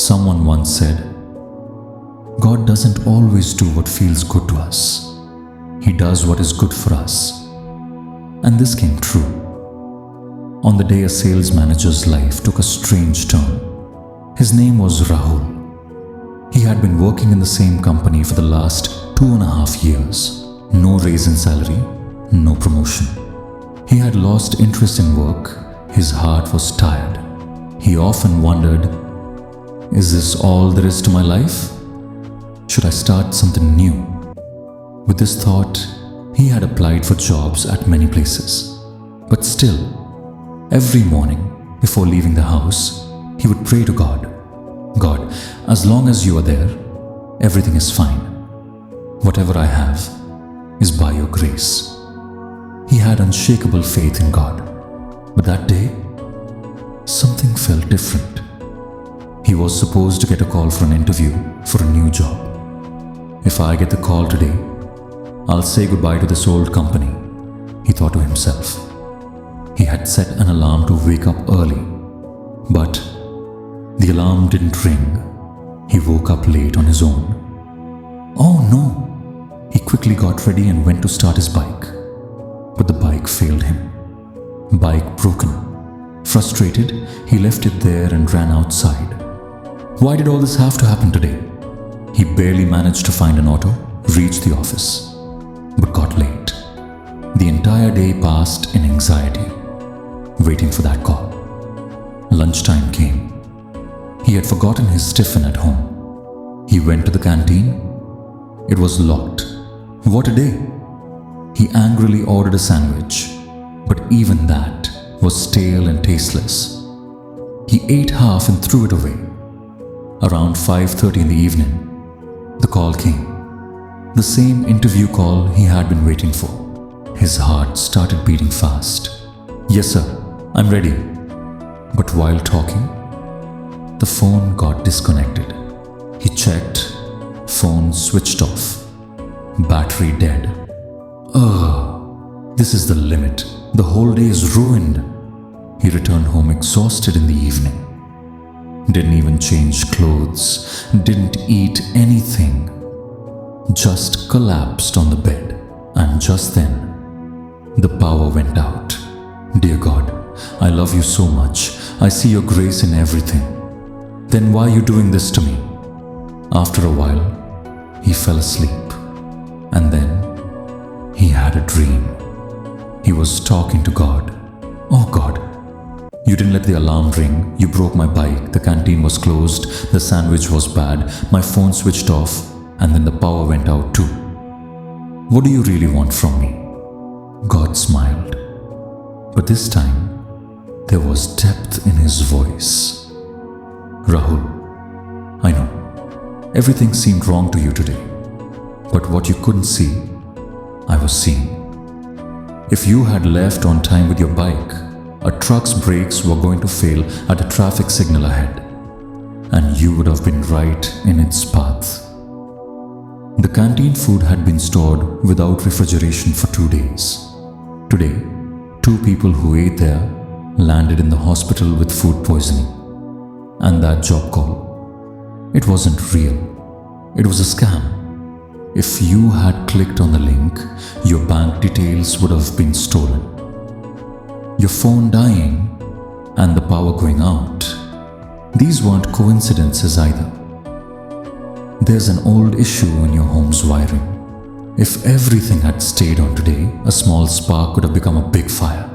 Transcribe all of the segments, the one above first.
Someone once said, God doesn't always do what feels good to us. He does what is good for us. And this came true. On the day a sales manager's life took a strange turn. His name was Rahul. He had been working in the same company for the last 2.5 years. No raise in salary, no promotion. He had lost interest in work. His heart was tired. He often wondered, is this all there is to my life? Should I start something new? With this thought, he had applied for jobs at many places. But still, every morning before leaving the house, he would pray to God, God, as long as you are there, everything is fine. Whatever I have is by your grace. He had unshakable faith in God. But that day, something felt different. He was supposed to get a call for an interview for a new job. If I get the call today, I'll say goodbye to this old company, he thought to himself. He had set an alarm to wake up early, but the alarm didn't ring. He woke up late on his own. Oh no! He quickly got ready and went to start his bike. But the bike failed him. Bike broken. Frustrated, he left it there and ran outside. Why did all this have to happen today? He barely managed to find an auto, reach the office, but got late. The entire day passed in anxiety, waiting for that call. Lunchtime came. He had forgotten his tiffin at home. He went to the canteen. It was locked. What a day! He angrily ordered a sandwich, but even that was stale and tasteless. He ate half and threw it away. Around 5:30 in the evening, the call came. The same interview call he had been waiting for. His heart started beating fast. Yes, sir, I'm ready. But while talking, the phone got disconnected. He checked, phone switched off, battery dead. This is the limit. The whole day is ruined. He returned home exhausted in the evening. Didn't even change clothes, didn't eat anything. Just collapsed on the bed. And just then, the power went out. Dear God, I love you so much. I see your grace in everything. Then why are you doing this to me? After a while, he fell asleep. And then, he had a dream. He was talking to God. Oh God, you didn't let the alarm ring. You broke my bike. The canteen was closed. The sandwich was bad. My phone switched off. And then the power went out too. What do you really want from me? God smiled. But this time, there was depth in his voice. Rahul, I know, everything seemed wrong to you today. But what you couldn't see, I was seeing. If you had left on time with your bike, a truck's brakes were going to fail at a traffic signal ahead, and you would have been right in its path. The canteen food had been stored without refrigeration for 2 days. Today, 2 people who ate there landed in the hospital with food poisoning. And that job call, it wasn't real. It was a scam. If you had clicked on the link, your bank details would have been stolen. Your phone dying and the power going out, these weren't coincidences either. There's an old issue in your home's wiring. If everything had stayed on today, a small spark could have become a big fire.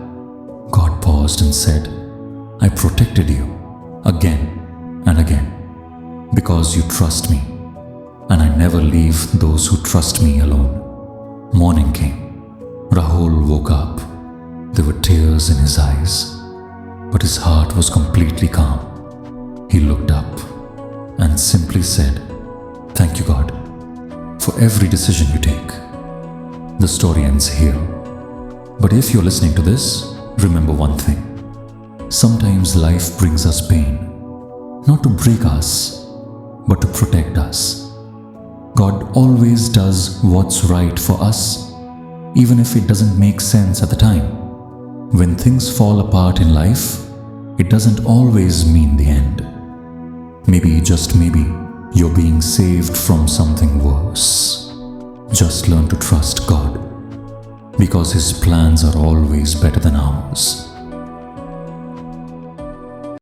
God paused and said, I protected you again and again because you trust me, and I never leave those who trust me alone. Morning came. Rahul woke up. There were tears in his eyes, but his heart was completely calm. He looked up and simply said, Thank you, God, for every decision you take. The story ends here. But if you're listening to this, remember one thing. Sometimes life brings us pain, not to break us, but to protect us. God always does what's right for us, even if it doesn't make sense at the time. When things fall apart in life, it doesn't always mean the end. Maybe, just maybe, you're being saved from something worse. Just learn to trust God, because His plans are always better than ours.